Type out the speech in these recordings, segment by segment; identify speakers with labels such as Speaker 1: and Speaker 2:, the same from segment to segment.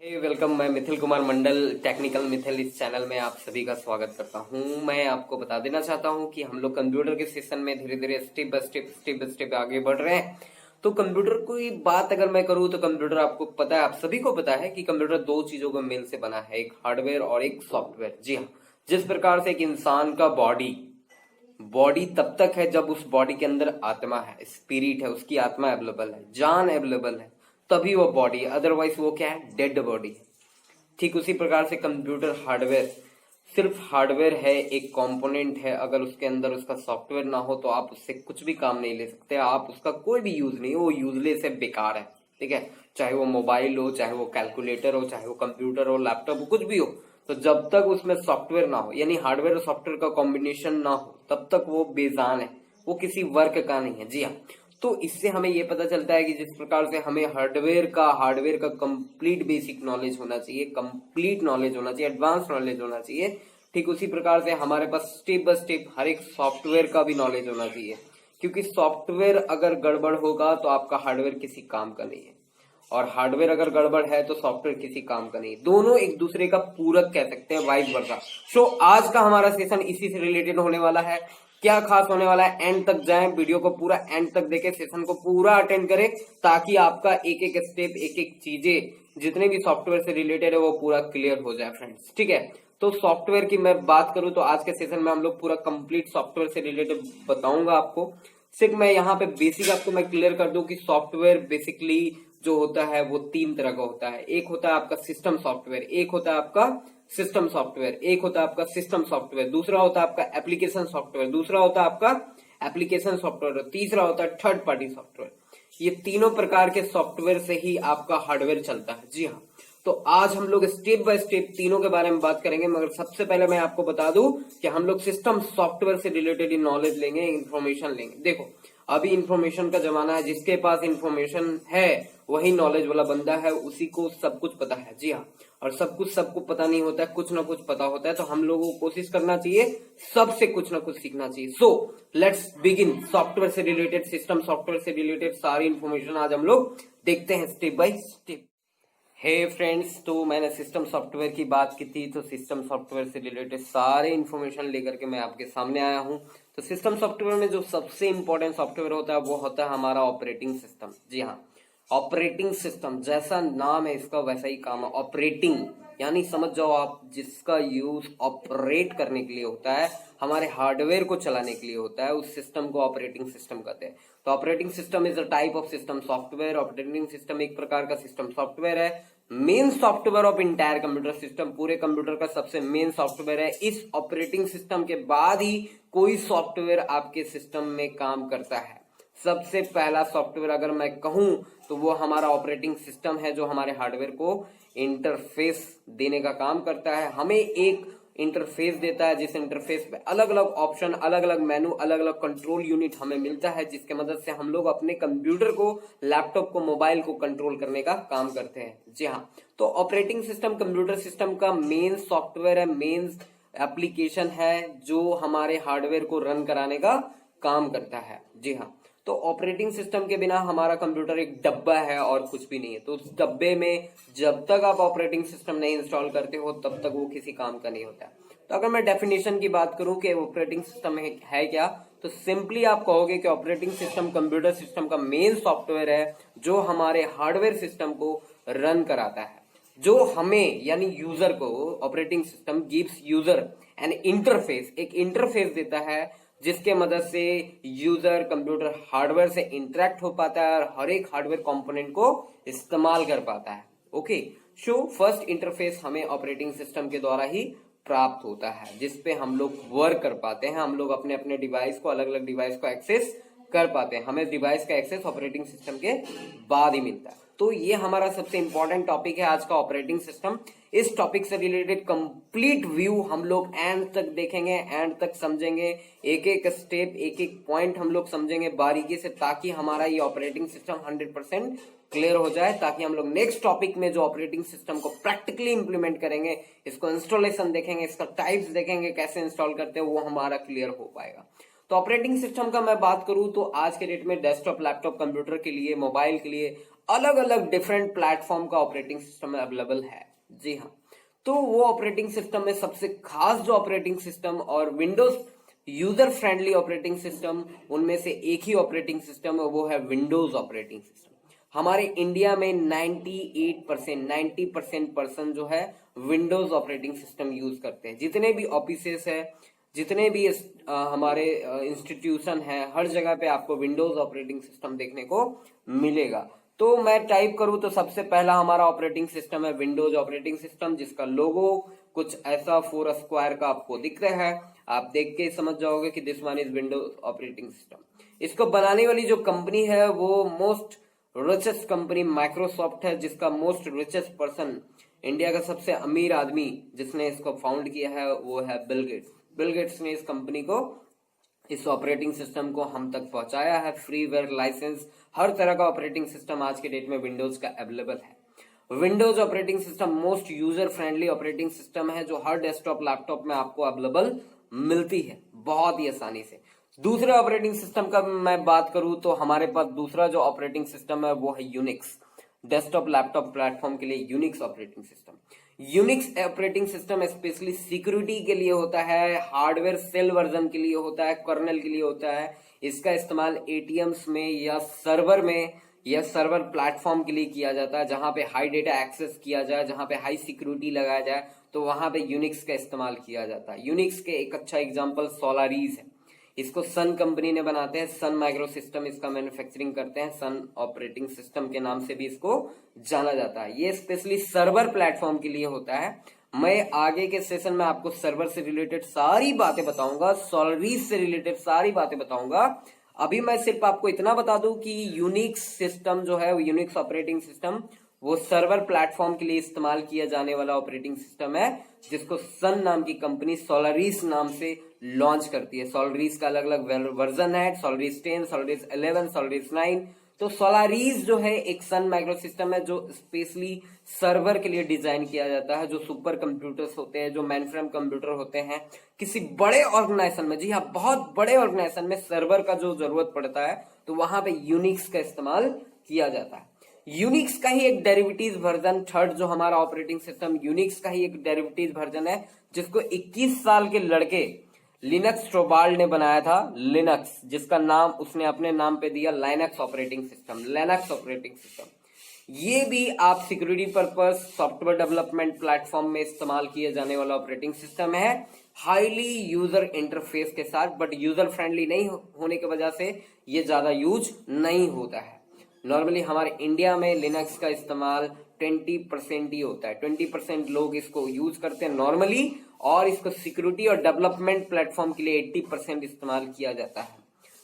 Speaker 1: Welcome. मैं Mithil Kumar Mandal, technical Mithil, इस channel में आप सभी का स्वागत करता हूं। मैं आपको बता देना चाहता हूं कि हम लोग कंप्यूटर के सेशन में धीरे धीरे स्टेप बाय स्टेप आगे बढ़ रहे हैं। तो कंप्यूटर की बात अगर मैं करूं तो कंप्यूटर आपको पता है, आप सभी को पता है कि कंप्यूटर दो चीजों का मेल से बना है, एक हार्डवेयर और एक सॉफ्टवेयर। जी हाँ, जिस प्रकार से एक इंसान का बॉडी तब तक है जब उस बॉडी के अंदर आत्मा है, स्पिरिट है, उसकी आत्मा अवेलेबल है, जान अवेलेबल है, तभी वो बॉडी है। अदरवाइज वो क्या है? डेड बॉडी है। ठीक उसी प्रकार से कंप्यूटर हार्डवेयर सिर्फ हार्डवेयर है, एक कंपोनेंट है। अगर उसके अंदर उसका सॉफ्टवेयर ना हो तो आप उससे कुछ भी काम नहीं ले सकते, आप उसका कोई भी यूज नहीं, वो यूजलेस है, बेकार है। ठीक है, चाहे वो मोबाइल हो, चाहे वो कैलकुलेटर हो, चाहे वो कंप्यूटर हो, लैपटॉप हो, कुछ भी हो, तो जब तक उसमें सॉफ्टवेयर ना हो, यानी हार्डवेयर और सॉफ्टवेयर का कॉम्बिनेशन ना हो, तब तक वो बेजान है, वो किसी वर्क का नहीं है। जी हाँ, तो इससे हमें ये पता चलता है कि जिस प्रकार से हमें हार्डवेयर का कंप्लीट बेसिक नॉलेज होना चाहिए, कंप्लीट नॉलेज होना चाहिए, एडवांस नॉलेज होना चाहिए, ठीक उसी प्रकार से हमारे पास स्टेप बाय स्टेप हर एक सॉफ्टवेयर का भी नॉलेज होना चाहिए। क्योंकि सॉफ्टवेयर अगर गड़बड़ होगा तो आपका हार्डवेयर किसी काम का नहीं है, और हार्डवेयर अगर गड़बड़ है तो सॉफ्टवेयर किसी काम का नहीं। दोनों एक दूसरे का पूरक कह सकते हैं, वाइस वर्सा। सो आज का हमारा सेशन इसी से रिलेटेड होने वाला है। क्या खास होने वाला है, एंड तक जाएं, वीडियो को पूरा एंड तक देखें, सेशन को पूरा अटेंड करें, ताकि आपका एक एक स्टेप, एक एक चीजें जितने भी सॉफ्टवेयर से रिलेटेड है वो पूरा क्लियर हो जाए फ्रेंड्स। ठीक है, तो सॉफ्टवेयर की मैं बात करूं तो आज के सेशन में हम लोग पूरा कंप्लीट सॉफ्टवेयर से रिलेटेड बताऊंगा आपको। सिर्फ मैं यहाँ पे बेसिक आपको मैं क्लियर कर दूं कि सॉफ्टवेयर बेसिकली जो होता है वो तीन तरह का होता है। एक होता है आपका सिस्टम सॉफ्टवेयर, एक होता है आपका सिस्टम सॉफ्टवेयर, एक होता है आपका सिस्टम सॉफ्टवेयर, दूसरा होता है आपका एप्लीकेशन सॉफ्टवेयर, दूसरा होता है आपका एप्लीकेशन सॉफ्टवेयर, तीसरा होता है थर्ड पार्टी सॉफ्टवेयर। ये तीनों प्रकार के सॉफ्टवेयर से ही आपका हार्डवेयर चलता है। जी हाँ, तो आज हम लोग स्टेप बाय स्टेप तीनों के बारे में बात करेंगे, मगर सबसे पहले मैं आपको बता दूं कि हम लोग सिस्टम सॉफ्टवेयर से रिलेटेड नॉलेज लेंगे, इंफॉर्मेशन लेंगे। देखो, अभी इंफॉर्मेशन का जमाना है, जिसके पास इंफॉर्मेशन है वही नॉलेज वाला बंदा है, उसी को सब कुछ पता है। जी हाँ, और सब कुछ सबको पता नहीं होता है, कुछ ना कुछ पता होता है। तो हम लोगों को कोशिश करना चाहिए, सबसे कुछ ना कुछ सीखना चाहिए। So let's begin. सॉफ्टवेयर से रिलेटेड, सिस्टम सॉफ्टवेयर से रिलेटेड सारी इंफॉर्मेशन आज हम लोग देखते हैं step by step. Hey friends, तो मैंने सिस्टम सॉफ्टवेयर की बात की थी, तो सिस्टम सॉफ्टवेयर से रिलेटेड सारे इंफॉर्मेशन लेकर के मैं आपके सामने आया हूं। तो सिस्टम सॉफ्टवेयर में जो सबसे इंपॉर्टेंट सॉफ्टवेयर होता है वो होता है हमारा ऑपरेटिंग सिस्टम। जी हाँ, ऑपरेटिंग सिस्टम, जैसा नाम है इसका वैसा ही काम है। ऑपरेटिंग यानी समझ जाओ आप, जिसका यूज ऑपरेट करने के लिए होता है, हमारे हार्डवेयर को चलाने के लिए होता है, उस सिस्टम को ऑपरेटिंग सिस्टम कहते हैं। तो operating system is a type of system software. Operating system एक प्रकार का सिस्टम सॉफ्टवेयर है, main software of entire computer system, पूरे कंप्यूटर का सबसे मेन सॉफ्टवेयर है। इस ऑपरेटिंग सिस्टम के बाद ही कोई सॉफ्टवेयर आपके सिस्टम में काम करता है। सबसे पहला सॉफ्टवेयर अगर मैं कहूं तो वो हमारा ऑपरेटिंग सिस्टम है, जो हमारे हार्डवेयर को इंटरफेस देने का काम करता है। हमें एक इंटरफेस देता है, जिस इंटरफेस पे अलग अलग ऑप्शन, अलग अलग मेनू, अलग अलग कंट्रोल यूनिट हमें मिलता है, जिसके मदद से हम लोग अपने कंप्यूटर को, लैपटॉप को, मोबाइल को कंट्रोल करने का काम करते हैं। जी हाँ, तो ऑपरेटिंग सिस्टम कंप्यूटर सिस्टम का मेन सॉफ्टवेयर है, मेन एप्लीकेशन है, जो हमारे हार्डवेयर को रन कराने का काम करता है। जी हाँ, तो ऑपरेटिंग सिस्टम के बिना हमारा कंप्यूटर एक डब्बा है और कुछ भी नहीं है। तो उस डब्बे में जब तक आप ऑपरेटिंग सिस्टम नहीं इंस्टॉल करते हो तब तक वो किसी काम का नहीं होता है। तो अगर मैं डेफिनेशन की बात करूं कि ऑपरेटिंग सिस्टम है क्या, तो सिंपली आप कहोगे कि ऑपरेटिंग सिस्टम कंप्यूटर सिस्टम का मेन सॉफ्टवेयर है, जो हमारे हार्डवेयर सिस्टम को रन कराता है, जो हमें यानी यूजर को, operating system gives user N interface, एक इंटरफेस देता है, जिसके मदद से यूजर कंप्यूटर हार्डवेयर से इंटरेक्ट हो पाता है और हर एक हार्डवेयर कंपोनेंट को इस्तेमाल कर पाता है। ओके, सो फर्स्ट इंटरफेस हमें ऑपरेटिंग सिस्टम के द्वारा ही प्राप्त होता है, जिसपे हम लोग वर्क कर पाते हैं, हम लोग अपने अपने डिवाइस को, अलग अलग डिवाइस को एक्सेस कर पाते हैं। हमें डिवाइस का एक्सेस ऑपरेटिंग सिस्टम के बाद ही मिलता है। तो ये हमारा सबसे इंपॉर्टेंट टॉपिक है आज का, ऑपरेटिंग सिस्टम। इस टॉपिक से रिलेटेड कंप्लीट व्यू हम लोग एंड तक देखेंगे, एंड तक समझेंगे, एक एक स्टेप, एक एक पॉइंट हम लोग समझेंगे बारीकी से, ताकि हमारा ये ऑपरेटिंग सिस्टम 100% क्लियर हो जाए, ताकि हम लोग नेक्स्ट टॉपिक में जो ऑपरेटिंग सिस्टम को प्रैक्टिकली इंप्लीमेंट करेंगे, इसको इंस्टॉलेशन देखेंगे, इसका टाइप्स देखेंगे, कैसे इंस्टॉल करते हैं, वो हमारा क्लियर हो पाएगा। तो ऑपरेटिंग सिस्टम का मैं बात करूं तो आज के डेट में डेस्कटॉप, लैपटॉप, कंप्यूटर के लिए, मोबाइल के लिए अलग अलग डिफरेंट प्लेटफॉर्म का ऑपरेटिंग सिस्टम अवेलेबल है। जी हाँ, तो वो ऑपरेटिंग सिस्टम में सबसे खास जो ऑपरेटिंग सिस्टम और Windows user friendly operating system, उनमें से एक ही ऑपरेटिंग सिस्टम है, वो है विंडोज ऑपरेटिंग सिस्टम। हमारे इंडिया में 90% पर्सन जो है विंडोज ऑपरेटिंग सिस्टम यूज करते हैं। जितने भी ऑफिसेस है, जितने भी हमारे इंस्टीट्यूशन है, हर जगह पे आपको विंडोज ऑपरेटिंग सिस्टम देखने को मिलेगा। तो मैं टाइप करूं तो सबसे पहला हमारा ऑपरेटिंग सिस्टम है विंडोज ऑपरेटिंग सिस्टम, जिसका लोगो कुछ ऐसा 4 स्क्वायर का आपको दिख रहा है। आप देख के समझ जाओगे कि this one is Windows operating system. इसको बनाने वाली जो कंपनी है वो मोस्ट रिचेस्ट कंपनी माइक्रोसॉफ्ट है, जिसका मोस्ट रिचेस्ट पर्सन, इंडिया का सबसे अमीर आदमी जिसने इसको फाउंड किया है वो है बिल गेट्स। बिल गेट्स ने इस कंपनी को, इस ऑपरेटिंग सिस्टम को हम तक पहुंचाया है। फ्रीवेयर लाइसेंस, हर तरह का ऑपरेटिंग सिस्टम आज के डेट में विंडोज का अवेलेबल है। Windows operating system most user friendly operating system है, जो हर डेस्कटॉप लैपटॉप में आपको अवेलेबल मिलती है बहुत ही आसानी से। दूसरे ऑपरेटिंग सिस्टम का मैं बात करूं तो हमारे पास दूसरा जो ऑपरेटिंग सिस्टम है वो है यूनिक्स। डेस्कटॉप लैपटॉप प्लेटफॉर्म के लिए Unix operating system. Unix operating system specially security के लिए होता है, हार्डवेयर सेल वर्जन के लिए होता है, कर्नल के लिए होता है। इसका इस्तेमाल एटीएम्स में या सर्वर में या सर्वर प्लेटफॉर्म के लिए किया जाता है, जहां पे हाई डेटा एक्सेस किया जाए, जहां पे हाई सिक्योरिटी लगाया जाए, तो वहां पे यूनिक्स का इस्तेमाल किया जाता है। यूनिक्स के एक अच्छा एग्जांपल सोलारिस है। इसको सन कंपनी ने बनाते हैं, सन माइक्रो सिस्टम इसका मैन्युफैक्चरिंग करते हैं, सन ऑपरेटिंग सिस्टम के नाम से भी इसको जाना जाता है। ये स्पेशली सर्वर प्लेटफॉर्म के लिए होता है। मैं आगे के सेशन में आपको सर्वर से रिलेटेड सारी बातें बताऊंगा, सोलारिस से रिलेटेड सारी बातें बताऊंगा। अभी मैं सिर्फ आपको इतना बता दूं कि यूनिक्स सिस्टम जो है, यूनिक्स ऑपरेटिंग सिस्टम वो सर्वर प्लेटफॉर्म के लिए इस्तेमाल किया जाने वाला ऑपरेटिंग सिस्टम है, जिसको सन नाम की कंपनी सोलारिस नाम से लॉन्च करती है। सोलारिस का अलग अलग वर्जन है, सोलारिस 10, सोलारिस 11, सोलारिस 9। तो सोलारिस जो है एक सन माइक्रो सिस्टम है, जो स्पेशली सर्वर के लिए डिजाइन किया जाता है। जो सुपर कंप्यूटर्स होते हैं, जो मेनफ्रेम कंप्यूटर होते हैं, किसी बड़े ऑर्गेनाइजेशन में, जी हाँ बहुत बड़े ऑर्गेनाइजेशन में सर्वर का जो जरूरत पड़ता है, तो वहां पे यूनिक्स का इस्तेमाल किया जाता है। यूनिक्स का ही एक डेरिवेटिव वर्जन, थर्ड जो हमारा ऑपरेटिंग सिस्टम यूनिक्स का ही एक डेरिवेटिव वर्जन है, जिसको 21 साल के लड़के लिनक्स टोरवाल्ड ने बनाया था। लिनक्स, जिसका नाम उसने अपने नाम पे दिया Linux operating system, Linux operating system. ये भी आप security purpose software development platform में इस्तेमाल किए जाने वाला ऑपरेटिंग सिस्टम है, हाईली यूजर इंटरफेस के साथ, बट यूजर फ्रेंडली नहीं होने की वजह से ये ज्यादा यूज नहीं होता है। नॉर्मली हमारे इंडिया में लिनक्स का इस्तेमाल 20% ही होता है, 20% लोग इसको यूज करते हैं नॉर्मली, और इसको सिक्योरिटी और डेवलपमेंट प्लेटफॉर्म के लिए 80% इस्तेमाल किया जाता है।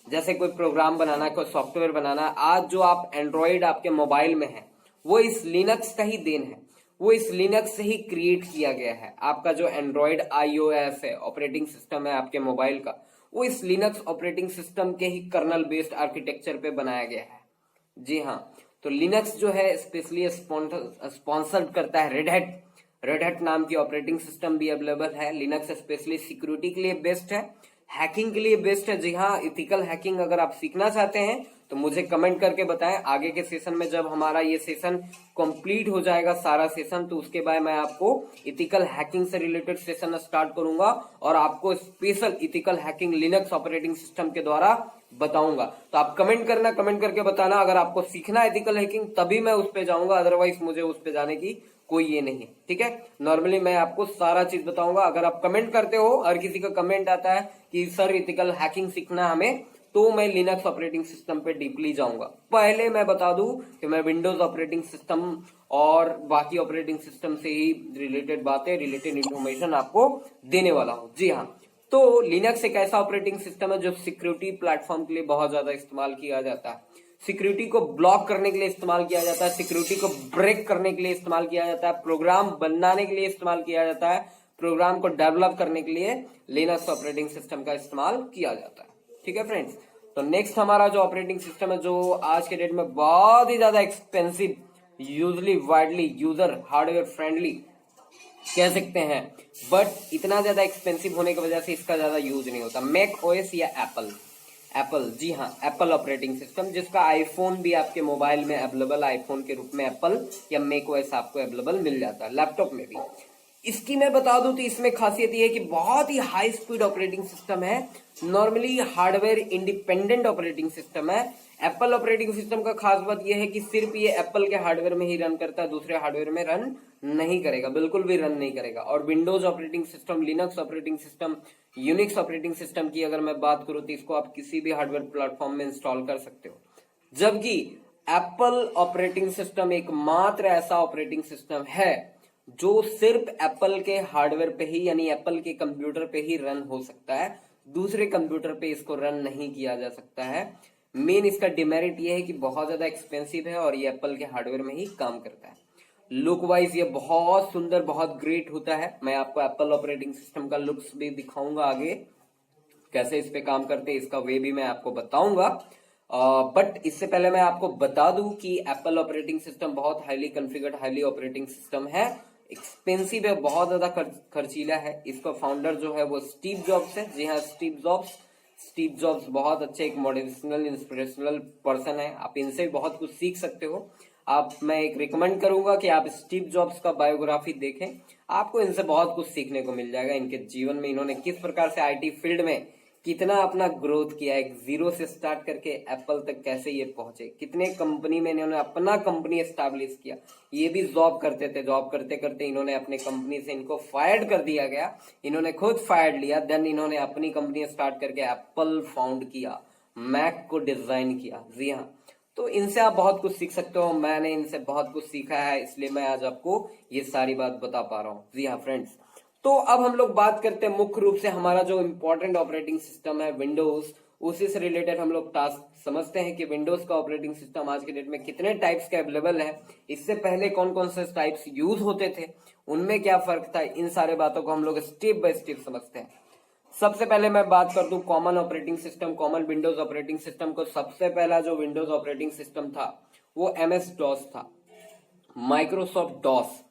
Speaker 1: जैसे कोई प्रोग्राम बनाना, कोई सॉफ्टवेयर बनाना, आज जो आप एंड्रॉइड आपके मोबाइल में है वो इस लिनक्स का ही देन है, वो इस लिनक्स से ही क्रिएट किया गया है। आपका जो एंड्रॉइड iOS है, ऑपरेटिंग सिस्टम है आपके मोबाइल का, वो इस लिनक्स ऑपरेटिंग सिस्टम के ही कर्नल बेस्ड आर्किटेक्चर पे बनाया गया है। जी हाँ, तो लिनक्स जो है स्पेशली स्पॉन्सर्ड करता है रेड हैट नाम की ऑपरेटिंग सिस्टम भी अवेलेबल है। लिनक्स स्पेशली सिक्योरिटी के लिए बेस्ट है, हैकिंग के लिए बेस्ट है। जी हाँ, इथिकल हैकिंग अगर आप सीखना चाहते हैं तो मुझे कमेंट करके बताएं। आगे के सेशन में जब हमारा ये सेशन कंप्लीट हो जाएगा सारा सेशन, तो उसके बाद मैं आपको इथिकल हैकिंग से रिलेटेड सेशन स्टार्ट करूंगा और आपको special ethical hacking Linux operating system के द्वारा बताऊंगा। तो आप कमेंट करना, कमेंट करके बताना अगर आपको सीखना है इथिकल हैकिंग, तभी मैं उस पर जाऊंगा, अदरवाइज मुझे उस पर जाने की कोई ये नहीं है। ठीक है, नॉर्मली मैं आपको सारा चीज बताऊंगा। अगर आप कमेंट करते हो, हर किसी का कमेंट आता है कि सर इथिकल हैकिंग सीखना हमें, तो मैं लिनक्स ऑपरेटिंग सिस्टम पे डीपली जाऊंगा। पहले मैं बता दूं कि मैं विंडोज ऑपरेटिंग सिस्टम और बाकी ऑपरेटिंग सिस्टम से ही रिलेटेड बातें, रिलेटेड इंफॉर्मेशन आपको देने वाला हूं। जी हाँ, तो लिनक्स एक ऐसा ऑपरेटिंग सिस्टम है जो सिक्योरिटी प्लेटफॉर्म के लिए बहुत ज्यादा इस्तेमाल किया जाता है। सिक्योरिटी को ब्लॉक करने के लिए इस्तेमाल किया जाता है, सिक्योरिटी को ब्रेक करने के लिए इस्तेमाल किया जाता है, प्रोग्राम बनाने के लिए इस्तेमाल किया जाता है, प्रोग्राम को डेवलप करने के लिए लिनक्स ऑपरेटिंग सिस्टम का इस्तेमाल किया जाता है। ठीक है फ्रेंड्स, तो नेक्स्ट हमारा जो ऑपरेटिंग सिस्टम है, जो आज के डेट में बहुत ही ज्यादा expensive, usually widely user hardware friendly कह सकते हैं, बट इतना ज्यादा एक्सपेंसिव होने की वजह से इसका ज्यादा यूज नहीं होता, मैक ओएस या एप्पल। एप्पल, जी हाँ, एप्पल ऑपरेटिंग सिस्टम, जिसका आईफोन भी आपके मोबाइल में अवेलेबल, आईफोन के रूप में एप्पल या मैकओएस आपको अवेलेबल मिल जाता है, लैपटॉप में भी। इसकी मैं बता दूं तो इसमें खासियत ये है कि बहुत ही हाई स्पीड ऑपरेटिंग सिस्टम है, normally hardware independent operating system है। एप्पल ऑपरेटिंग सिस्टम का खास बात यह है कि सिर्फ ये एप्पल के हार्डवेयर में ही रन करता है, दूसरे हार्डवेयर में रन नहीं करेगा, बिल्कुल भी रन नहीं करेगा। और Windows operating system, Linux operating system, Unix operating system की अगर मैं बात करूं तो इसको आप किसी भी हार्डवेयर प्लेटफॉर्म में इंस्टॉल कर सकते हो। जबकि एप्पल ऑपरेटिंग सिस्टम एकमात्र ऐसा ऑपरेटिंग सिस्टम है जो सिर्फ एप्पल के हार्डवेयर पे ही, यानी एप्पल के कंप्यूटर पे ही रन हो सकता है, दूसरे कंप्यूटर पे इसको रन नहीं किया जा सकता है। मेन इसका डिमेरिट ये है कि बहुत ज्यादा एक्सपेंसिव है और ये एप्पल के हार्डवेयर में ही काम करता है। लुक वाइज ये बहुत सुंदर, बहुत ग्रेट होता है। मैं आपको एप्पल ऑपरेटिंग सिस्टम का लुक्स भी दिखाऊंगा आगे, कैसे इस पे काम करते हैं इसका वे भी मैं आपको बताऊंगा। बट इससे पहले मैं आपको बता दूं कि एप्पल ऑपरेटिंग सिस्टम बहुत highly configured, highly operating system है, एक्सपेंसिव है, बहुत ज्यादा खर्चीला है। इसका फाउंडर जो है वो स्टीव जॉब्स है। जी हाँ, स्टीव जॉब्स बहुत अच्छे, एक मोटिवेशनल, इंस्पिरेशनल पर्सन है। आप इनसे बहुत कुछ सीख सकते हो। मैं एक रिकमेंड करूंगा कि आप स्टीव जॉब्स का बायोग्राफी देखें, आपको इनसे बहुत कुछ सीखने को मिल जाएगा। इनके जीवन में इन्होंने किस प्रकार से आईटी फील्ड में कितना अपना ग्रोथ किया, एक जीरो से स्टार्ट करके एप्पल तक कैसे ये पहुंचे, कितने कंपनी में इन्होंने अपना कंपनी एस्टैब्लिश किया। ये भी जॉब करते थे, जॉब करते करते इन्होंने अपने कंपनी से इनको फायर कर दिया गया, इन्होंने खुद फायर लिया, देन इन्होंने अपनी कंपनी स्टार्ट करके एप्पल फाउंड किया, मैक को डिजाइन किया। जी हाँ, तो इनसे आप बहुत कुछ सीख सकते हो। मैंने इनसे बहुत कुछ सीखा है, इसलिए मैं आज आपको ये सारी बात बता पा रहा हूँ। जी हाँ फ्रेंड्स, तो अब हम लोग बात करते हैं मुख्य रूप से हमारा जो इम्पोर्टेंट ऑपरेटिंग सिस्टम है विंडोज, उसी से रिलेटेड हम लोग टास्क समझते हैं कि विंडोज का ऑपरेटिंग सिस्टम आज के डेट में कितने टाइप्स के अवेलेबल है, इससे पहले कौन कौन से टाइप्स यूज होते थे, उनमें क्या फर्क था, इन सारे बातों को हम लोग स्टेप बाय स्टेप समझते हैं। सबसे पहले मैं बात कर दूं common operating system, common Windows operating system को। सबसे पहला जो विंडोज ऑपरेटिंग सिस्टम था वो MS डॉस था, माइक्रोसॉफ्ट डॉस।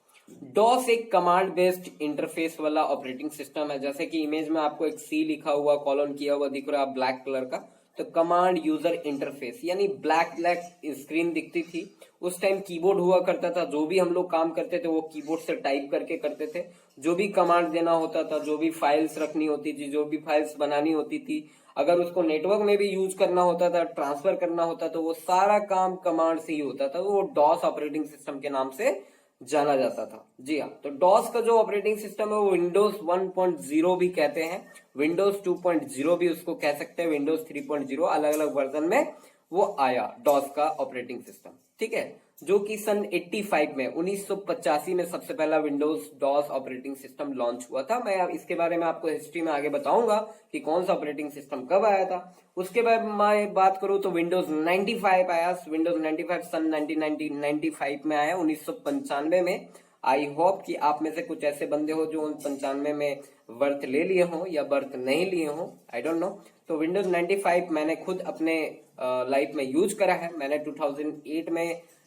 Speaker 1: डॉस एक कमांड बेस्ड इंटरफेस वाला ऑपरेटिंग सिस्टम है। जैसे कि इमेज में आपको एक सी लिखा हुआ, कॉलन किया हुआ दिख रहा है ब्लैक कलर का, तो कमांड यूजर इंटरफेस, यानी ब्लैक ब्लैक स्क्रीन दिखती थी। उस टाइम कीबोर्ड हुआ करता था, जो भी हम लोग काम करते थे वो कीबोर्ड से टाइप करके करते थे। जो भी कमांड देना होता था, जो भी फाइल्स रखनी होती थी, जो भी फाइल्स बनानी होती थी, अगर उसको नेटवर्क में भी यूज करना होता था, ट्रांसफर करना होता, तो वो सारा काम कमांड से ही होता था। वो डॉस ऑपरेटिंग सिस्टम के नाम से जाना जाता था। जी हाँ, तो डॉस का जो ऑपरेटिंग सिस्टम है वो विंडोज 1.0 भी कहते हैं, विंडोज 2.0 भी उसको कह सकते हैं, विंडोज 3.0, अलग अलग वर्जन में वो आया डॉस का ऑपरेटिंग सिस्टम। ठीक है, जो कि सन 85 में 1985 में सबसे पहला Windows DOS operating system launch हुआ था। मैं इसके बारे में आपको हिस्ट्री में आगे बताऊंगा कि कौन सा ऑपरेटिंग सिस्टम कब आया था। उसके बाद मैं बात करूं तो विंडोज 95 आया। विंडोज 95 सन 1995 में आया, 1995 में। आई होप कि आप में से कुछ ऐसे बंदे हो जो 95 में बर्थ ले लिए हो या बर्थ नहीं लिए हो, आई डोंट नो। तो विंडोज 95 मैंने खुद अपने लाइफ में यूज करा है। मैंने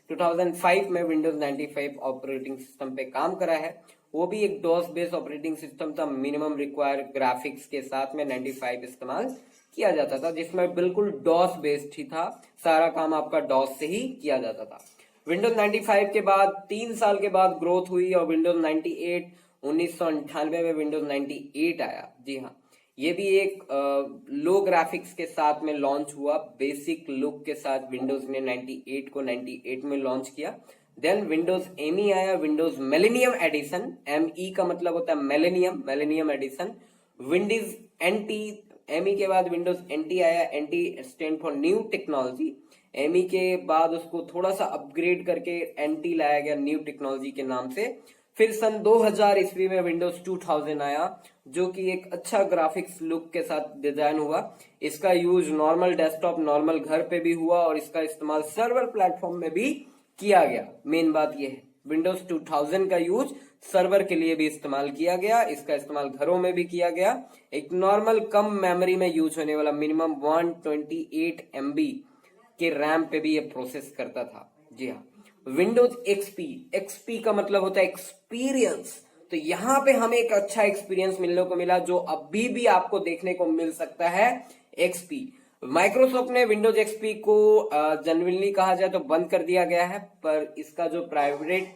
Speaker 1: 2005 में विंडोज 95 ऑपरेटिंग सिस्टम पे काम करा है। वो भी एक डॉस बेस्ड ऑपरेटिंग सिस्टम था, मिनिमम रिक्वायर्ड ग्राफिक्स के साथ में 95 इस्तेमाल किया जाता था, जिसमें बिल्कुल डॉस बेस्ड ही था, सारा काम आपका डॉस से ही किया जाता था। विंडोज 95 के बाद 3 साल के बाद ग्रोथ हुई और विंडोज 98 1998 में विंडोज 98 आया। जी हाँ, ये भी एक लो ग्राफिक्स के साथ में लॉन्च हुआ, बेसिक लुक के साथ विंडोज ने 98 को 98 में लॉन्च किया। देन विंडोज एमई आया, विंडोज मिलेनियम एडिशन, एमई का मतलब होता है millennium, millennium edition. Windows NT, ME के बाद विंडोज एनटी आया, NT stand for new technology. ME के बाद उसको थोड़ा सा अपग्रेड करके एनटी लाया गया न्यू टेक्नोलॉजी के नाम से। फिर सन 2000 ईस्वी में विंडोज 2000 आया, जो कि एक अच्छा ग्राफिक्स लुक के साथ डिजाइन हुआ। इसका यूज नॉर्मल डेस्कटॉप, नॉर्मल घर पे भी हुआ और इसका इस्तेमाल सर्वर प्लेटफॉर्म में भी किया गया। मेन बात यह है, विंडोज 2000 का यूज सर्वर के लिए भी इस्तेमाल किया गया, इसका इस्तेमाल घरों में भी किया गया। एक नॉर्मल कम मेमोरी में यूज होने वाला मिनिमम 128 MB के रैम पे भी ये प्रोसेस करता था। जी हाँ, विंडोज एक्सपी, एक्सपी का मतलब होता है एक्सपीरियंस। तो यहां पे हमें एक अच्छा एक्सपीरियंस मिलने को मिला, जो अभी भी आपको देखने को मिल सकता है। एक्सपी माइक्रोसॉफ्ट ने विंडोज एक्सपी को जनरली कहा जाए तो बंद कर दिया गया है, पर इसका जो प्राइवेट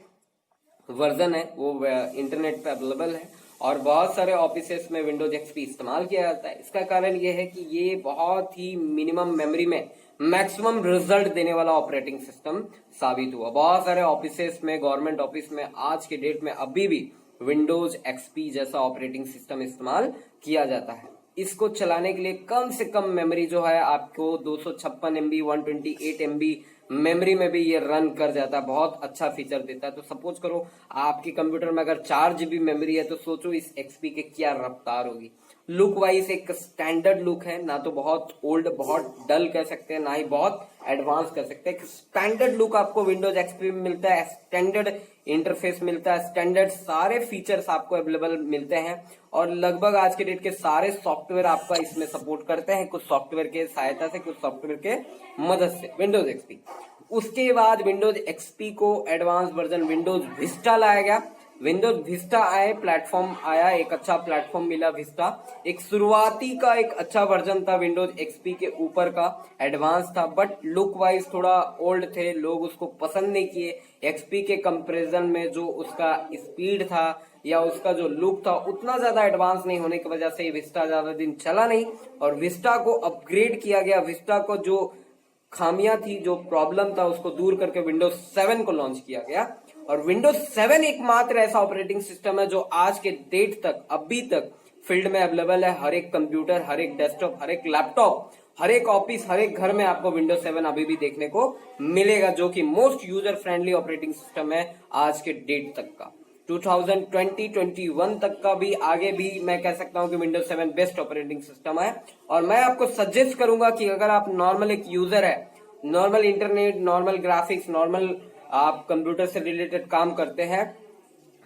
Speaker 1: वर्जन है वो इंटरनेट पे अवेलेबल है और बहुत सारे ऑफिसेस में विंडोज एक्सपी इस्तेमाल किया जाता है। इसका कारण ये है कि ये बहुत ही मिनिमम मेमोरी में मैक्सिमम रिजल्ट देने वाला ऑपरेटिंग सिस्टम साबित हुआ। बहुत सारे ऑफिसेस में, गवर्नमेंट ऑफिस में आज के डेट में अभी भी विंडोज एक्सपी जैसा ऑपरेटिंग सिस्टम इस्तेमाल किया जाता है। इसको चलाने के लिए कम से कम मेमोरी जो है आपको 256 MB 128 MB मेमोरी में भी ये रन कर जाता है। बहुत अच्छा फीचर देता है। तो सपोज करो आपके कंप्यूटर में अगर 4 GB मेमोरी है तो सोचो इस एक्सपी के क्या रफ्तार होगी। लुक वाइज एक स्टैंडर्ड लुक है, ना तो बहुत ओल्ड बहुत डल कह सकते हैं, ना ही बहुत एडवांस कर सकते हैं। स्टैंडर्ड लुक आपको विंडोज एक्सपी में मिलता है, स्टैंडर्ड इंटरफेस मिलता है, स्टैंडर्ड सारे फीचर्स आपको अवेलेबल मिलते हैं और लगभग आज के डेट के सारे सॉफ्टवेयर आपका इसमें सपोर्ट करते हैं, कुछ सॉफ्टवेयर के सहायता से, कुछ सॉफ्टवेयर के मदद से विंडोज एक्सपी। उसके बाद विंडोज एक्सपी को एडवांस वर्जन विंडोज विस्टा लाया गया। विंडोज विस्टा आए, प्लेटफॉर्म आया, एक अच्छा प्लेटफॉर्म मिला विस्टा। एक शुरुआती का एक अच्छा वर्जन था विंडोज एक्सपी के ऊपर का, एडवांस था, बट लुक वाइज थोड़ा ओल्ड थे, लोग उसको पसंद नहीं किए। एक्सपी के कंपैरिजन में जो उसका स्पीड था या उसका जो लुक था उतना ज्यादा एडवांस नहीं होने की वजह से विस्टा ज्यादा दिन चला नहीं और विस्टा को अपग्रेड किया गया। विस्टा को जो खामियां थी, जो प्रॉब्लम था, उसको दूर करके विंडोज 7 को लॉन्च किया गया और विंडोज 7 एकमात्र ऐसा ऑपरेटिंग सिस्टम है जो आज के डेट तक, अभी तक फील्ड में अवेलेबल है। हर एक कंप्यूटर, हर एक डेस्कटॉप, हर एक लैपटॉप, हर एक ऑफिस, हर एक घर में आपको विंडोज 7 अभी भी देखने को मिलेगा, जो कि most user friendly operating system है आज के डेट तक का। 2020-21 तक का भी, आगे भी मैं कह सकता हूं कि विंडोज 7 बेस्ट ऑपरेटिंग सिस्टम है। और मैं आपको सजेस्ट करूंगा कि अगर आप नॉर्मल एक यूजर है, normal internet, normal graphics, normal आप कंप्यूटर से रिलेटेड काम करते हैं,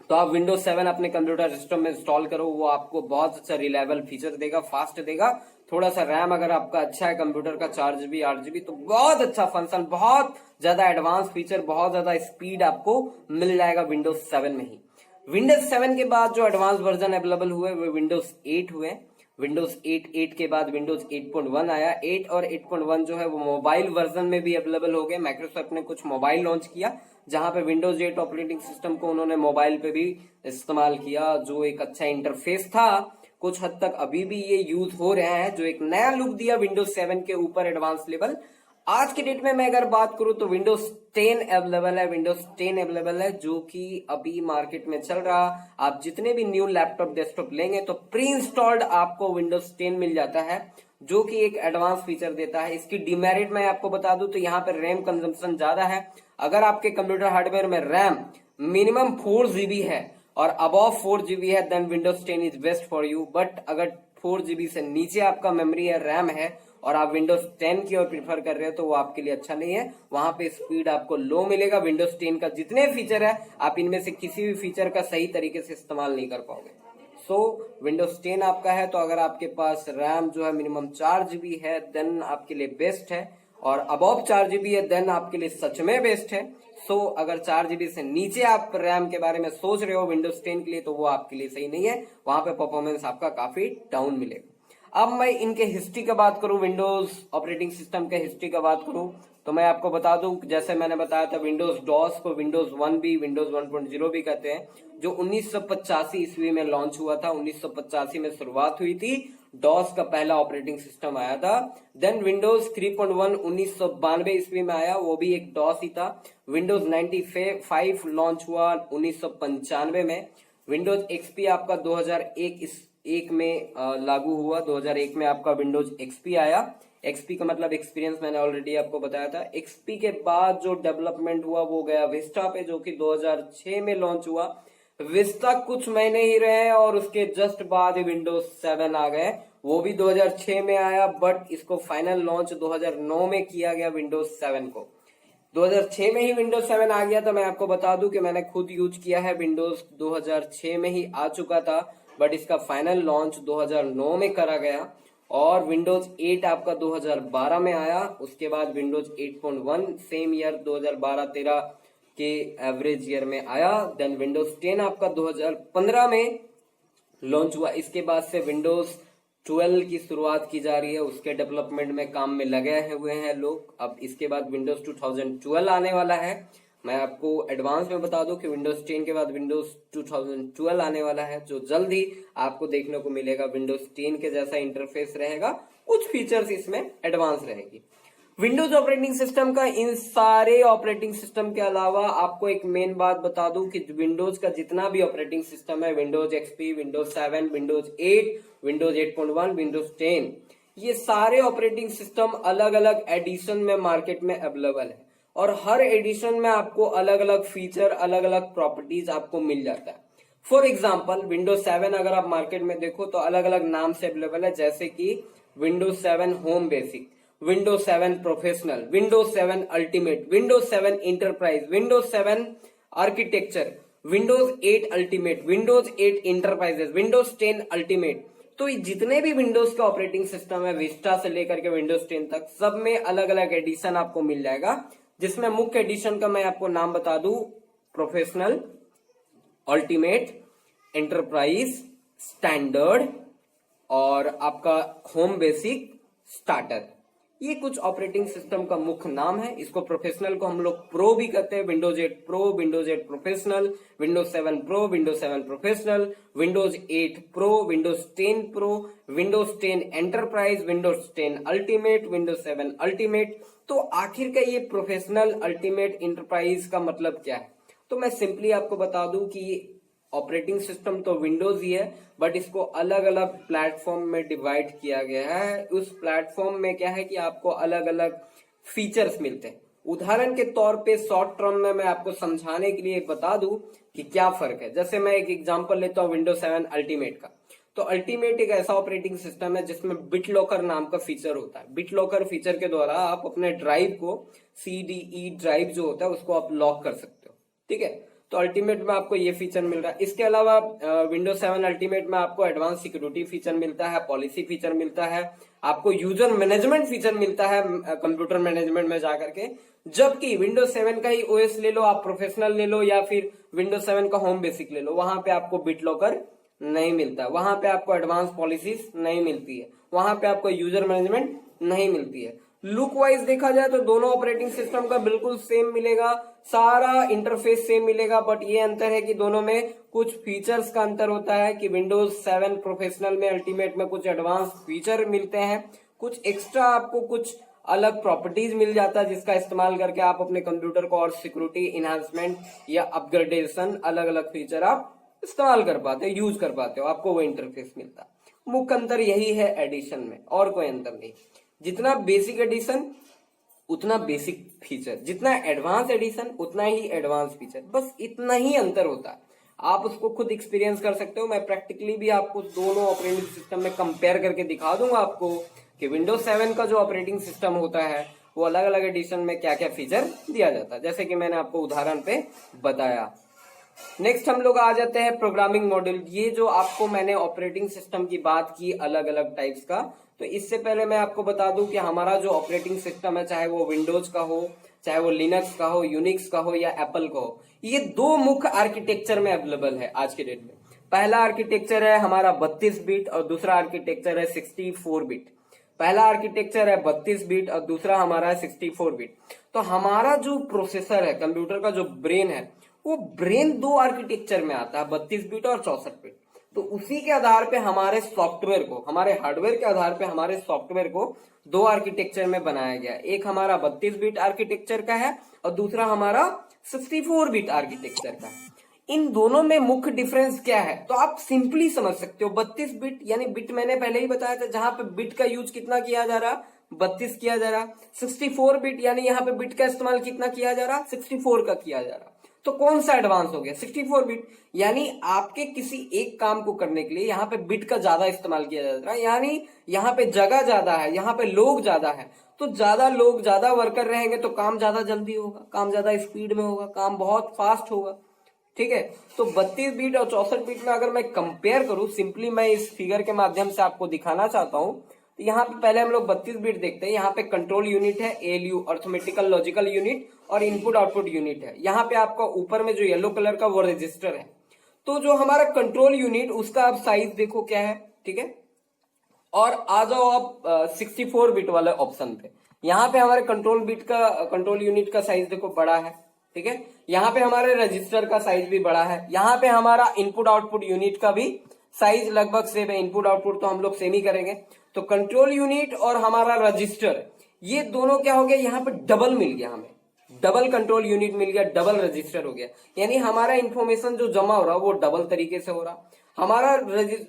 Speaker 1: तो आप विंडोज 7 अपने कंप्यूटर सिस्टम में इंस्टॉल करो। वो आपको बहुत अच्छा रिलायबल फीचर देगा, फास्ट देगा। थोड़ा सा रैम अगर आपका अच्छा है कंप्यूटर का, 4 GB 8 GB, तो बहुत अच्छा फंक्शन, बहुत ज्यादा एडवांस फीचर, बहुत ज्यादा स्पीड आपको मिल जाएगा विंडोज 7 में ही। विंडोज 7 के बाद जो एडवांस वर्जन अवेलेबल हुए वो विंडोज 8 हुए। विंडोज 8 के बाद विंडोज 8.1 आया। 8 और 8.1 जो है वो मोबाइल वर्जन में भी अवेलेबल हो गए। माइक्रोसॉफ्ट ने कुछ मोबाइल लॉन्च किया जहां पे विंडोज 8 ऑपरेटिंग सिस्टम को उन्होंने मोबाइल पे भी इस्तेमाल किया, जो एक अच्छा इंटरफेस था। कुछ हद तक अभी भी ये यूज हो रहा है, जो एक नया लुक दिया विंडोज 7 के ऊपर एडवांस लेवल। आज के डेट में मैं अगर बात करूं तो विंडोज 10 अवेलेबल है। विंडोज 10 अवेलेबल है जो कि अभी मार्केट में चल रहा। आप जितने भी न्यू लैपटॉप डेस्कटॉप लेंगे तो प्री इंस्टॉल्ड आपको विंडोज 10 मिल जाता है, जो कि एक एडवांस फीचर देता है। इसकी डिमेरिट मैं आपको बता दूं तो यहाँ पर रैम कंजम्पशन ज्यादा है। अगर आपके कंप्यूटर हार्डवेयर में रैम मिनिमम 4 GB है और अबव 4 GB है, then Windows 10 is best for you. But अगर 4 GB से नीचे आपका मेमोरी है, रैम है और आप विंडोज 10 की ओर प्रीफर कर रहे हो तो वो आपके लिए अच्छा नहीं है। वहां पे स्पीड आपको लो मिलेगा। विंडोज 10 का जितने फीचर है आप इनमें से किसी भी फीचर का सही तरीके से इस्तेमाल नहीं कर पाओगे। सो विंडोज 10 आपका है तो अगर आपके पास रैम जो है मिनिमम 4 GB है देन आपके लिए बेस्ट है, और अबव 4 GB है देन आपके लिए सच में बेस्ट है। सो अगर 4 GB से नीचे आप रैम के बारे में सोच रहे हो विंडोज 10 के लिए तो वो आपके लिए सही नहीं है। वहां पे परफॉर्मेंस आपका काफी डाउन मिलेगा। अब मैं इनके हिस्ट्री का बात करूं, विंडोज ऑपरेटिंग सिस्टम के हिस्ट्री का बात करूं तो मैं आपको बता दूं, जैसे मैंने बताया था विंडोज डॉस को विंडोज 1 भी, विंडोज 1.0 भी कहते हैं, जो 1985 ईस्वी में लॉन्च हुआ था। 1985 में शुरुआत हुई थी, डॉस का पहला ऑपरेटिंग सिस्टम आया था। देन विंडोज 3.1 1992 ईस्वी में आया, वो भी एक डॉस ही था। विंडोज 95 लॉन्च हुआ 1995 में। विंडोज एक्सपी आपका 2001 में लागू हुआ। 2001 में आपका विंडोज एक्सपी आया। एक्सपी का मतलब एक्सपीरियंस मैंने ऑलरेडी आपको बताया था। एक्सपी के बाद जो डेवलपमेंट हुआ वो गया विस्टा पे, जो कि 2006 में लॉन्च हुआ। विस्टा कुछ महीने ही रहे और उसके जस्ट बाद ही विंडोज 7 आ गए, वो भी 2006 में आया, बट इसको फाइनल लॉन्च 2009 में किया गया विंडोज 7 को। 2006 में ही विंडोज 7 आ गया। तो मैं आपको बता दूं कि मैंने खुद यूज किया है, विंडोज 2006 में ही आ चुका था, बट इसका फाइनल लॉन्च 2009 में करा गया। और विंडोज 8 आपका 2012 में आया। उसके बाद विंडोज 8.1 सेम ईयर 2012-13 के एवरेज ईयर में आया। देन विंडोज 10 आपका 2015 में लॉन्च हुआ। इसके बाद से विंडोज 12 की शुरुआत की जा रही है, उसके डेवलपमेंट में काम में लगे हुए हैं लोग। अब इसके बाद विंडोज 2012 आने वाला है। मैं आपको एडवांस में बता दूं कि विंडोज 10 के बाद विंडोज 2012 आने वाला है, जो जल्द ही आपको देखने को मिलेगा। विंडोज 10 के जैसा इंटरफेस रहेगा, कुछ फीचर्स इसमें एडवांस रहेगी। विंडोज ऑपरेटिंग सिस्टम का इन सारे ऑपरेटिंग सिस्टम के अलावा आपको एक मेन बात बता दूं कि विंडोज का जितना भी ऑपरेटिंग सिस्टम है, Windows XP, Windows 7, Windows 8, Windows 8.1, Windows 10, ये सारे ऑपरेटिंग सिस्टम अलग अलग एडिशन में मार्केट में अवेलेबल है और हर एडिशन में आपको अलग अलग फीचर, अलग अलग प्रॉपर्टीज आपको मिल जाता है। फॉर एग्जाम्पल विंडोज 7 अगर आप मार्केट में देखो तो अलग अलग नाम से अवेलेबल है, जैसे कि Windows 7 home basic, Windows 7 professional, Windows 7 ultimate, Windows 7 enterprise, Windows 7 architecture, Windows 8 ultimate, Windows 8 enterprises, Windows 10 ultimate. तो जितने भी विंडोज का ऑपरेटिंग सिस्टम है, विस्टा से लेकर के विंडोज 10 तक, सब में अलग अलग एडिशन आपको मिल जाएगा, जिसमें मुख्य एडिशन का मैं आपको नाम बता दूं, प्रोफेशनल, अल्टीमेट, एंटरप्राइज, स्टैंडर्ड और आपका होम बेसिक, स्टार्टर। ये कुछ ऑपरेटिंग सिस्टम का मुख्य नाम है। इसको प्रोफेशनल को हम लोग प्रो भी कहते हैं, Windows 8 pro, Windows 8 professional, Windows 7 pro, Windows 7 professional, Windows 8 pro, Windows 10 pro, Windows 10 enterprise, Windows 10 ultimate, Windows 7 ultimate. तो आखिर का ये प्रोफेशनल, अल्टीमेट, इंटरप्राइज का मतलब क्या है? तो मैं सिंपली आपको बता दूं कि ऑपरेटिंग सिस्टम तो विंडोज ही है, बट इसको अलग अलग प्लेटफॉर्म में डिवाइड किया गया है। उस प्लेटफॉर्म में क्या है कि आपको अलग अलग फीचर्स मिलते हैं। उदाहरण के तौर पे शॉर्ट टर्म में मैं आपको समझाने के लिए बता दूं कि क्या फर्क है। जैसे मैं एक एग्जांपल लेता हूं विंडोज 7 अल्टीमेट का। तो अल्टीमेट एक ऐसा ऑपरेटिंग सिस्टम है जिसमें बिट लॉकर नाम का फीचर होता है। बिट लॉकर फीचर के द्वारा आप अपने ड्राइव को, CDE ड्राइव जो होता है, उसको आप लॉक कर सकते हो। ठीक है, तो अल्टीमेट में आपको ये फीचर मिल रहा है। इसके अलावा विंडोज 7 अल्टीमेट में आपको एडवांस सिक्योरिटी फीचर मिलता है, पॉलिसी फीचर मिलता है, आपको यूजर मैनेजमेंट फीचर मिलता है कंप्यूटर मैनेजमेंट में जाकर के। जबकि विंडोज 7 का ही ओएस ले लो आप, प्रोफेशनल ले लो या फिर विंडोज 7 का होम बेसिक ले लो, वहां पे आपको बिट लॉकर नहीं मिलता, वहां पे आपको एडवांस पॉलिसीज नहीं मिलती है, वहां पे आपको यूजर मैनेजमेंट नहीं मिलती है। लुक वाइज देखा जाए तो दोनों ऑपरेटिंग सिस्टम का बिल्कुल सेम मिलेगा, सारा इंटरफेस सेम मिलेगा, बट ये अंतर है कि दोनों में कुछ फीचर्स का अंतर होता है कि विंडोज 7 प्रोफेशनल में, अल्टीमेट में कुछ एडवांस फीचर मिलते हैं, कुछ एक्स्ट्रा आपको कुछ अलग प्रॉपर्टीज मिल जाता है, जिसका इस्तेमाल करके आप अपने कंप्यूटर को और सिक्योरिटी इनहांसमेंट या अपग्रेडेशन, अलग अलग फीचर आप इस्तेमाल कर पाते हो, यूज कर पाते हो, आपको वो इंटरफेस मिलता है। मुख्य अंतर यही है एडिशन में, और कोई अंतर नहीं। जितना बेसिक एडिशन उतना बेसिक फीचर, जितना एडवांस एडिशन उतना ही एडवांस फीचर, बस इतना ही अंतर होता है। आप उसको खुद एक्सपीरियंस कर सकते हो। मैं प्रैक्टिकली भी आपको दोनों ऑपरेटिंग सिस्टम में कंपेयर करके दिखा दूंगा आपको कि विंडोज 7 का जो ऑपरेटिंग सिस्टम होता है वो अलग अलग एडिशन में क्या क्या फीचर दिया जाता है, जैसे कि मैंने आपको उदाहरण पे बताया। नेक्स्ट हम लोग आ जाते हैं प्रोग्रामिंग मॉड्यूल। ये जो आपको मैंने ऑपरेटिंग सिस्टम की बात की अलग अलग टाइप्स का, तो इससे पहले मैं आपको बता दूं कि हमारा जो ऑपरेटिंग सिस्टम है, चाहे वो विंडोज का हो, चाहे वो लिनक्स का हो, यूनिक्स का हो या एप्पल का हो, ये दो मुख्य आर्किटेक्चर में अवेलेबल है आज के डेट में। पहला आर्किटेक्चर है हमारा 32 बिट और दूसरा आर्किटेक्चर है 64 बिट। पहला आर्किटेक्चर है 32 बिट और दूसरा हमारा है 64 बिट। तो हमारा जो प्रोसेसर है, कंप्यूटर का जो ब्रेन है, वो ब्रेन दो आर्किटेक्चर में आता है, 32 बिट और 64 बिट। तो उसी के आधार पे हमारे सॉफ्टवेयर को, हमारे हार्डवेयर के आधार पे हमारे सॉफ्टवेयर को दो आर्किटेक्चर में बनाया गया। एक हमारा 32 बिट आर्किटेक्चर का है और दूसरा हमारा 64 बिट आर्किटेक्चर का है। इन दोनों में मुख्य डिफरेंस क्या है तो आप सिंपली समझ सकते हो। 32 बिट यानी बिट मैंने पहले ही बताया था, जहां पे बिट का यूज कितना किया जा रहा, 32 किया जा रहा। 64 बिट यानी यहाँ पे बिट का इस्तेमाल कितना किया जा रहा, 64 का किया जा रहा। तो कौन सा एडवांस हो गया, 64 बिट। यानी आपके किसी एक काम को करने के लिए यहाँ पे बिट का ज्यादा इस्तेमाल किया जा रहा है, यानी यहाँ पे जगह ज्यादा है, यहाँ पे लोग ज्यादा है। तो ज्यादा लोग, ज्यादा वर्कर रहेंगे तो काम ज्यादा जल्दी होगा, काम ज्यादा स्पीड में होगा, काम बहुत फास्ट होगा। ठीक है, तो 32 बिट और 64 बिट में अगर मैं कंपेयर करूं, सिंपली मैं इस फिगर के माध्यम से आपको दिखाना चाहता हूं। तो यहाँ पे पहले हम लोग 32 बिट देखते हैं। यहाँ पे कंट्रोल यूनिट है, ALU अर्थमेटिकल लॉजिकल यूनिट, और इनपुट आउटपुट यूनिट है। यहाँ पे आपका ऊपर में जो येलो कलर का वो रजिस्टर है। तो जो हमारा कंट्रोल यूनिट, उसका आप साइज देखो क्या है। ठीक है, और आ जाओ आप 64 बिट वाले ऑप्शन पे। यहाँ पे हमारे कंट्रोल यूनिट का साइज देखो बड़ा है, ठीक है। यहाँ पे हमारे रजिस्टर का साइज भी बड़ा है। यहाँ पे हमारा इनपुट आउटपुट यूनिट का भी साइज लगभग सेम है। इनपुट आउटपुट तो हम लोग सेम ही करेंगे। तो कंट्रोल यूनिट और हमारा रजिस्टर ये दोनों क्या हो गया, यहाँ पे डबल मिल गया, हमें डबल कंट्रोल यूनिट मिल गया, डबल रजिस्टर हो गया। यानी हमारा इंफॉर्मेशन जो जमा हो रहा वो डबल तरीके से हो रहा, हमारा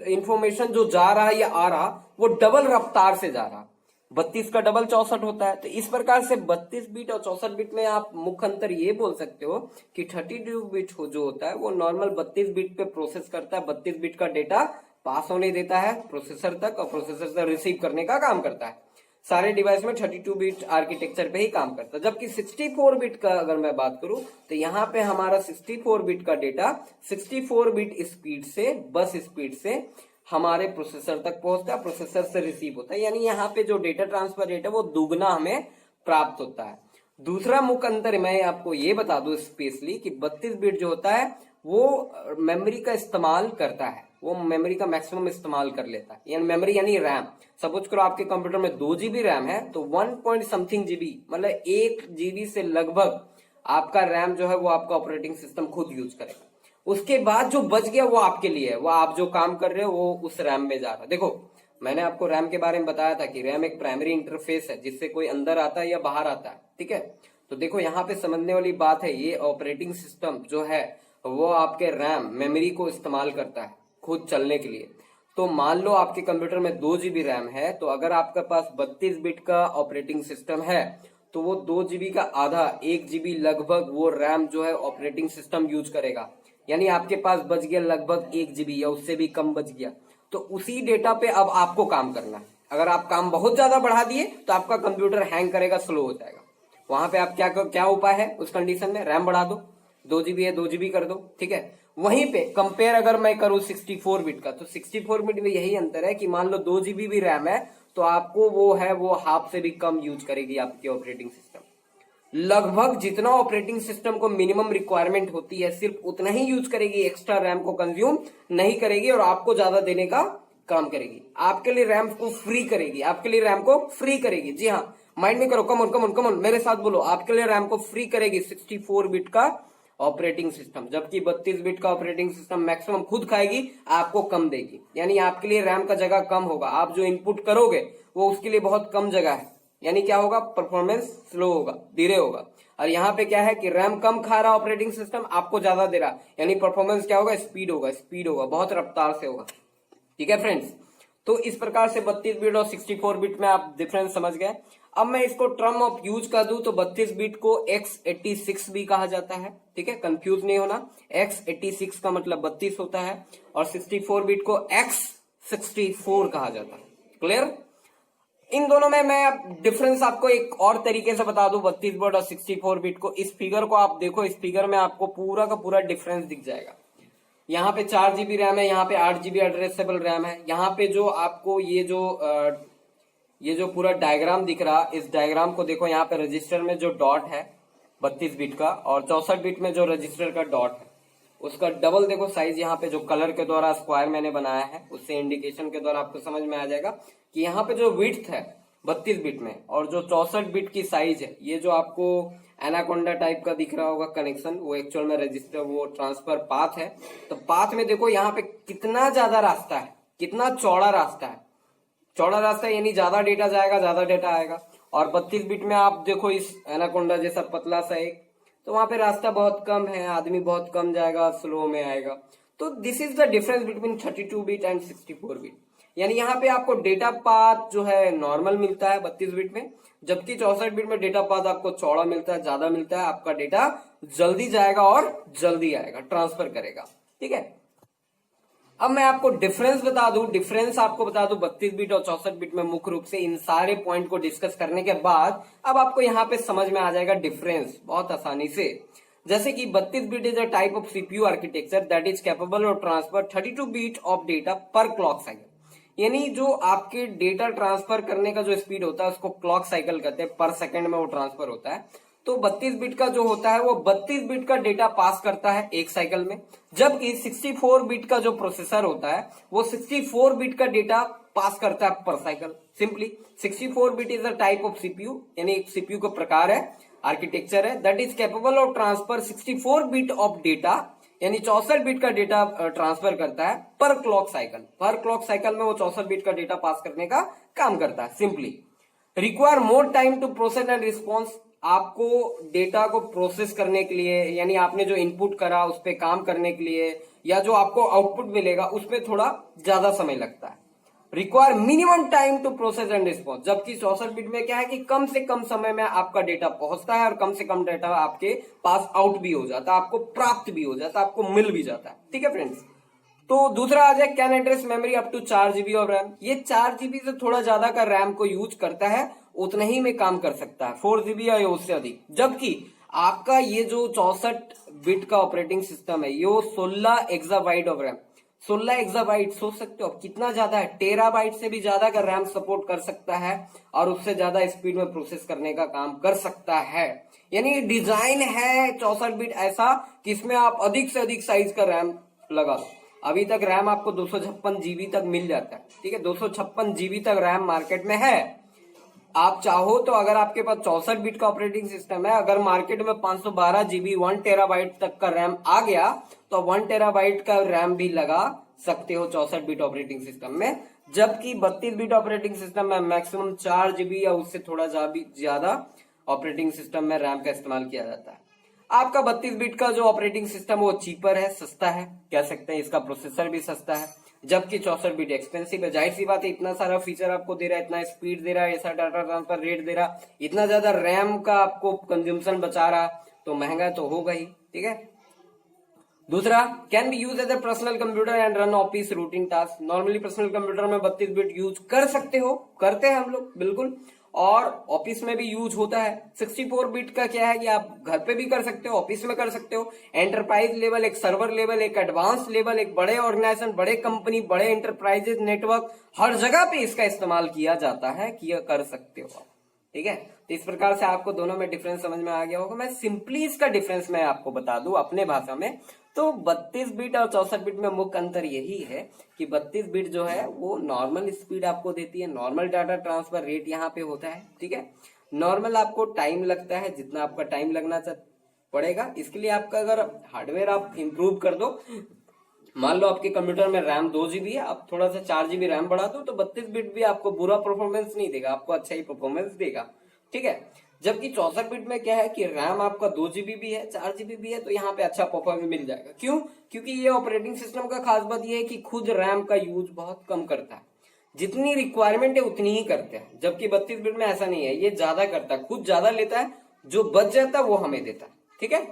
Speaker 1: इंफॉर्मेशन जो जा रहा या आ रहा वो डबल रफ्तार से जा रहा। 32 का डबल 64 होता है। तो इस प्रकार से 32 बिट और 64 बिट में आप मुख्य अंतर ये बोल सकते हो कि 32 बिट जो होता है वो नॉर्मल 32 बिट पे प्रोसेस करता है, 32 बिट का डेटा पास होने देता है प्रोसेसर तक और प्रोसेसर से रिसीव करने का काम करता है। सारे डिवाइस में 32 बिट आर्किटेक्चर पे ही काम करता है। जबकि 64 बिट का अगर मैं बात करूं तो यहाँ पे हमारा 64 बिट का डेटा 64 बिट स्पीड से, बस स्पीड से हमारे प्रोसेसर तक पहुंचता है, प्रोसेसर से रिसीव होता है। यानी यहाँ पे जो डेटा ट्रांसफर रेट है वो दुगना हमें प्राप्त होता है। दूसरा मुख्य अंतर मैं आपको ये बता दूं स्पेशली कि 32 बिट जो होता है वो मेमोरी का इस्तेमाल करता है, वो मेमोरी का मैक्सिमम इस्तेमाल कर लेता है। यानी मेमोरी यानी रैम। सपोज करो आपके कंप्यूटर में 2 GB रैम है तो 1 पॉइंट समथिंग GB मतलब 1 GB से लगभग आपका रैम जो है वो आपका ऑपरेटिंग सिस्टम खुद यूज करेगा। उसके बाद जो बच गया वो आपके लिए है, वो आप जो काम कर रहे हो वो उस रैम में जा रहा है। देखो मैंने आपको रैम के बारे में बताया था कि रैम एक प्राइमरी इंटरफेस है जिससे कोई अंदर आता है या बाहर आता है, ठीक है। तो देखो यहाँ पे समझने वाली बात है, ये ऑपरेटिंग सिस्टम जो है वो आपके रैम मेमोरी को इस्तेमाल करता है खुद चलने के लिए। तो मान लो आपके कंप्यूटर में 2 GB रैम है, तो अगर आपके पास 32 बिट का ऑपरेटिंग सिस्टम है तो वो 2 GB का आधा 1 GB लगभग वो रैम जो है ऑपरेटिंग सिस्टम यूज करेगा। यानी आपके पास बच गया लगभग 1 GB या उससे भी कम बच गया। तो उसी डेटा पे अब आपको काम करना है। अगर आप काम बहुत ज्यादा बढ़ा दिए तो आपका कंप्यूटर हैंग करेगा, स्लो हो जाएगा। वहां पे आप क्या उपाय है उस कंडीशन में, रैम बढ़ा दो, 2 GB है 2 GB कर दो, ठीक है। वहीं पे कंपेयर अगर मैं करूं 64 बिट का, तो 64 बिट में यही अंतर है कि मान लो 2 GB भी रैम है तो आपको वो हाफ से भी कम यूज करेगी आपकी ऑपरेटिंग सिस्टम। लगभग जितना ऑपरेटिंग सिस्टम को मिनिमम रिक्वायरमेंट होती है सिर्फ उतना ही यूज करेगी, एक्स्ट्रा रैम को कंज्यूम नहीं करेगी और आपको ज्यादा देने का काम करेगी। आपके लिए रैम को फ्री करेगी, आपके लिए रैम को फ्री करेगी। जी हाँ, माइंड में करो, come on come on come on मेरे साथ बोलो, आपके लिए रैम को फ्री करेगी 64 बिट का ऑपरेटिंग सिस्टम। जबकि 32 बिट का ऑपरेटिंग सिस्टम मैक्सिमम खुद खाएगी, आपको कम देगी। यानी आपके लिए रैम का जगह कम होगा, आप जो इनपुट करोगे वो उसके लिए बहुत कम जगह है। यानी क्या होगा, परफॉर्मेंस स्लो होगा, धीरे होगा। और यहाँ पे क्या है कि रैम कम खा रहा ऑपरेटिंग सिस्टम, आपको ज्यादा दे रहा, यानी परफॉर्मेंस क्या होगा, स्पीड होगा, बहुत रफ्तार से होगा। ठीक है फ्रेंड्स, तो इस प्रकार से 32 बिट और 64 बिट में आप डिफरेंस समझ गए। अब मैं इसको टर्म ऑफ यूज कर दूं तो 32 बिट को x86 भी कहा जाता है, ठीक है, कंफ्यूज नहीं होना। x86 का मतलब 32 होता है और 64 बिट को x64 कहा जाता है। क्लियर? इन दोनों में मैं डिफरेंस आपको एक और तरीके से बता दूं 32 बिट और 64 बिट को। इस फिगर को आप देखो, इस फिगर में आपको पूरा का पूरा डिफरेंस दिख जाएगा। यहाँ पे 4 GB रैम है, यहाँ पे 8 GB एड्रेसेबल रैम है। यहाँ पे जो आपको ये जो पूरा डायग्राम दिख रहा, इस डायग्राम को देखो, यहाँ पे रजिस्टर में जो डॉट है 32 बिट का और 64 बिट में जो रजिस्टर का डॉट है उसका डबल देखो साइज। यहाँ पे जो कलर के द्वारा स्क्वायर मैंने बनाया है उससे इंडिकेशन के द्वारा आपको समझ में आ जाएगा कि यहाँ पे जो विड्थ है 32 बिट में और जो 64 बिट की साइज है, ये जो आपको एनाकोंडा टाइप का दिख रहा होगा कनेक्शन, वो एक्चुअल में रजिस्टर वो ट्रांसफर पाथ है। तो पाथ में देखो यहाँ पे कितना ज्यादा रास्ता है, कितना चौड़ा रास्ता है। चौड़ा रास्ता यानी ज्यादा डेटा जाएगा, ज्यादा डेटा आएगा। और 32 बिट में आप देखो इस एनाकोंडा जैसा पतला सा एक, तो वहां पे रास्ता बहुत कम है, आदमी बहुत कम जाएगा, स्लो में आएगा। तो this is the difference between 32 bit and 64 bit. यानी यहाँ पे आपको डेटा पाथ जो है नॉर्मल मिलता है 32 बिट में, जबकि 64 बिट में डेटा पाथ आपको चौड़ा मिलता है, ज्यादा मिलता है। आपका डेटा जल्दी जाएगा और जल्दी आएगा, ट्रांसफर करेगा। ठीक है, अब मैं आपको डिफरेंस बता दूं, 32 बिट और 64 बिट में मुख्य रूप से। इन सारे पॉइंट को डिस्कस करने के बाद अब आपको यहाँ पे समझ में आ जाएगा डिफरेंस बहुत आसानी से। जैसे कि 32 bit is a type of CPU architecture that is capable of transfer 32 bit of data पर क्लॉक साइकिल। यानी जो आपके डेटा ट्रांसफर करने का जो स्पीड होता है उसको क्लॉक साइकिल कहते हैं, पर सेकंड में वो ट्रांसफर होता है। तो 32 बिट का जो होता है वो 32 बिट का डेटा पास करता है एक साइकिल में, जबकि 64 बिट का जो प्रोसेसर होता है वो 64 बिट का डेटा पास करता है पर cycle. Simply 64 bit is a type of CPU, यानी एक सीपीयू का प्रकार है, आर्किटेक्चर है, that is capable of transfer 64 bit of data, यानी 64 बिट का डेटा ट्रांसफर करता है पर क्लॉक साइकिल। पर क्लॉक साइकिल में वो 64 बिट का डेटा पास करने का काम करता है। Simply require more time to process and response, आपको डेटा को प्रोसेस करने के लिए, यानी आपने जो इनपुट करा उस पर काम करने के लिए, या जो आपको आउटपुट मिलेगा उसमें थोड़ा ज्यादा समय लगता है। Require minimum time to process and response, जबकि 64 बिट में क्या है कि कम से कम समय में आपका डेटा पहुंचता है और कम से कम डेटा आपके पास आउट भी हो जाता है, आपको प्राप्त भी हो जाता है, आपको मिल भी जाता है। ठीक है फ्रेंड्स, तो दूसरा आ जाए can address memory up to 4 GB of RAM. ये 4 GB से थोड़ा ज्यादा का रैम को यूज करता है, उतना ही में काम कर सकता है, 4 GB या उससे अधिक। जबकि आपका ये जो 64 बिट का ऑपरेटिंग सिस्टम है ये 16 एक्साबाइट ऑफ रैम, 16 एक्साबाइट सोच सकते हो कितना ज्यादा है, टेराबाइट से भी ज्यादा का रैम सपोर्ट कर सकता है और उससे ज्यादा स्पीड में प्रोसेस करने का काम कर सकता है। यानी डिजाइन है 64 बिट ऐसा कि इसमें आप अधिक से अधिक साइज का रैम लगा दो। अभी तक रैम आपको 256 GB तक मिल जाता है। ठीक है, 256 GB तक रैम मार्केट में है। आप चाहो तो अगर आपके पास 64 बिट का ऑपरेटिंग सिस्टम है, अगर मार्केट में 512 GB 1 टेराबाइट तक का रैम आ गया तो 1 टेराबाइट का रैम भी लगा सकते हो 64 बिट ऑपरेटिंग सिस्टम में। जबकि 32 बिट ऑपरेटिंग सिस्टम में मैक्सिमम 4 GB या उससे थोड़ा ज्यादा ऑपरेटिंग सिस्टम में रैम का इस्तेमाल किया जाता है। आपका 32 बिट का जो ऑपरेटिंग सिस्टम वो चीपर है, सस्ता है, कह सकते हैं इसका प्रोसेसर भी सस्ता है, जबकि 64 बिट एक्सपेंसिव है। जाहिर सी बात है, इतना सारा फीचर आपको दे रहा है, इतना स्पीड दे रहा है, ऐसा डाटा ट्रांसफर रेट दे रहा, इतना ज्यादा रैम का आपको कंज्यूमशन बचा रहा, तो महंगा तो होगा ही। ठीक है, दूसरा can be use as a personal computer and run office routine task. Normally personal computer में 32 बिट यूज कर सकते हो, करते हैं हम लोग बिल्कुल, और ऑफिस में भी यूज होता है। 64 बिट का क्या है कि आप घर पे भी कर सकते हो, ऑफिस में कर सकते हो, एंटरप्राइज लेवल, एक सर्वर लेवल, एक एडवांस लेवल, एक बड़े ऑर्गेनाइजेशन, बड़े कंपनी, बड़े एंटरप्राइजेस नेटवर्क, हर जगह पे इसका इस्तेमाल किया जाता है, किया कर सकते हो। ठीक है, तो इस प्रकार से आपको दोनों में डिफरेंस समझ में आ गया होगा। मैं सिंपली इसका डिफरेंस मैं आपको बता दूं अपने भाषा में, तो 32 बिट और 64 बिट में मुख्य अंतर यही है कि 32 बिट जो है वो नॉर्मल स्पीड आपको देती है, नॉर्मल डाटा ट्रांसफर रेट यहाँ पे होता है। ठीक है, नॉर्मल आपको टाइम लगता है जितना आपका टाइम लगना पड़ेगा। इसके लिए आपका अगर हार्डवेयर आप इंप्रूव कर दो, मान लो आपके कंप्यूटर में रैम 2 GB है, आप थोड़ा सा 4 GB रैम बढ़ा दो तो 32 बिट भी आपको बुरा परफॉर्मेंस नहीं देगा, आपको अच्छा ही परफॉर्मेंस देगा। ठीक है, जबकि 64 बिट में क्या है कि रैम आपका 2 GB भी है, 4 GB भी है, तो यहाँ पे अच्छा परफॉर्मेंस मिल जाएगा। क्यों? क्योंकि ये ऑपरेटिंग सिस्टम का खास बात ये है कि खुद रैम का यूज बहुत कम करता है, जितनी रिक्वायरमेंट है उतनी ही करते हैं। जबकि 32 बिट में ऐसा नहीं है, ये ज्यादा करता है, खुद ज्यादा लेता है, जो बच जाता है वो हमें देता है। ठीक है,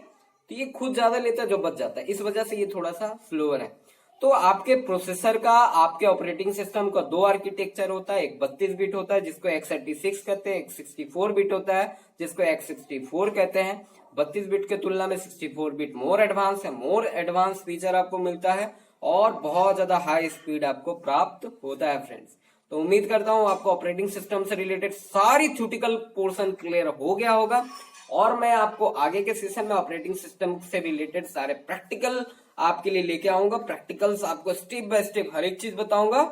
Speaker 1: तो ये खुद ज्यादा लेता है, जो बच जाता है, इस वजह से ये थोड़ा सा स्लोअर है। तो आपके प्रोसेसर का, आपके ऑपरेटिंग सिस्टम का 2 आर्किटेक्चर होता है, एक 32 बिट होता है जिसको x86 कहते हैं, एक 64 बिट होता है जिसको x64 कहते हैं। 32 बिट के तुलना में 64 बिट मोर एडवांस है, मोर एडवांस फीचर आपको मिलता है और बहुत ज्यादा हाई स्पीड आपको प्राप्त होता है फ्रेंड्स। तो उम्मीद करता हूं आपको ऑपरेटिंग सिस्टम से रिलेटेड सारी थ्योरेटिकल पोर्शन क्लियर हो गया होगा, और मैं आपको आगे के सेशन में ऑपरेटिंग सिस्टम से रिलेटेड सारे प्रैक्टिकल आपके लिए लेके आऊंगा। प्रैक्टिकल्स आपको स्टेप बाय स्टेप हर एक चीज बताऊंगा।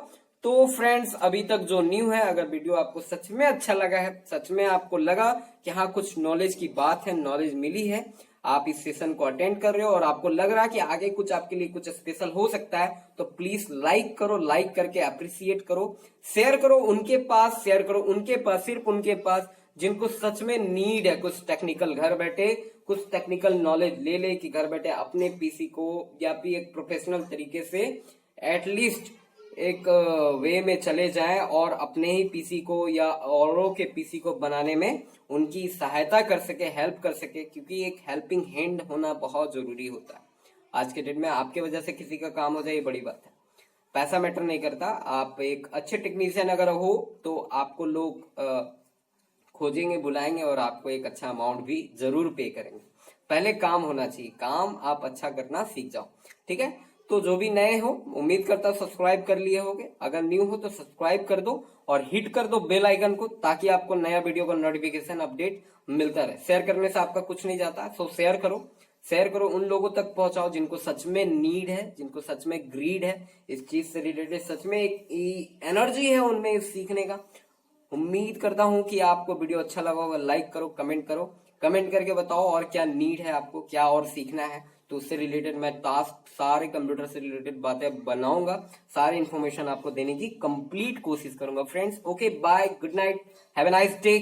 Speaker 1: तो फ्रेंड्स, अभी तक जो न्यू है, अगर वीडियो आपको सच में अच्छा लगा है, सच में आपको लगा कि हाँ कुछ नॉलेज की बात है, नॉलेज मिली है, आप इस सेशन को अटेंड कर रहे हो और आपको लग रहा है कि आगे कुछ आपके लिए कुछ स्पेशल हो सकता है, तो प्लीज लाइक करो, लाइक करके अप्रिशिएट करो, शेयर करो उनके पास, शेयर करो उनके पास, सिर्फ उनके पास जिनको सच में नीड है कुछ टेक्निकल, घर बैठे कुछ टेक्निकल नॉलेज ले कि घर बैठे अपने पीसी को या भी एक प्रोफेशनल तरीके से एटलीस्ट एक वे में चले जाएं और अपने ही पीसी को या औरों के पीसी को बनाने में उनकी सहायता कर सके, हेल्प कर सके, क्योंकि एक हेल्पिंग हैंड होना बहुत जरूरी होता है आज के डेट में। आपके वजह से किसी का काम हो जाए, ये बड़ी बात है। पैसा मैटर नहीं करता, आप एक अच्छे टेक्नीशियन अगर हो तो आपको लोग खोजेंगे, बुलाएंगे और आपको एक अच्छा अमाउंट भी जरूर पे करेंगे। पहले काम होना चाहिए, काम आप अच्छा करना सीख जाओ। ठीक है, तो जो भी नए हो उम्मीद करता हूं सब्सक्राइब कर लिए होगे, अगर न्यू हो तो सब्सक्राइब कर दो और हिट कर दो बेल आइकन को, ताकि आपको नया वीडियो का नोटिफिकेशन अपडेट मिलता रहे। शेयर करने से आपका कुछ नहीं जाता, सो शेयर करो, शेयर करो, उन लोगों तक पहुंचाओ जिनको सच में नीड है, जिनको सच में ग्रीड है इस चीज से रिलेटेड, सच में एक एनर्जी है उनमें सीखने का। उम्मीद करता हूं कि आपको वीडियो अच्छा लगा होगा। लाइक करो, कमेंट करके बताओ और क्या नीड है आपको, क्या और सीखना है, तो उससे रिलेटेड मैं टास्क सारे कंप्यूटर से रिलेटेड बातें बनाऊंगा, सारी इन्फॉर्मेशन आपको देने की कंप्लीट कोशिश करूंगा friends. Okay bye, good night, have a nice day.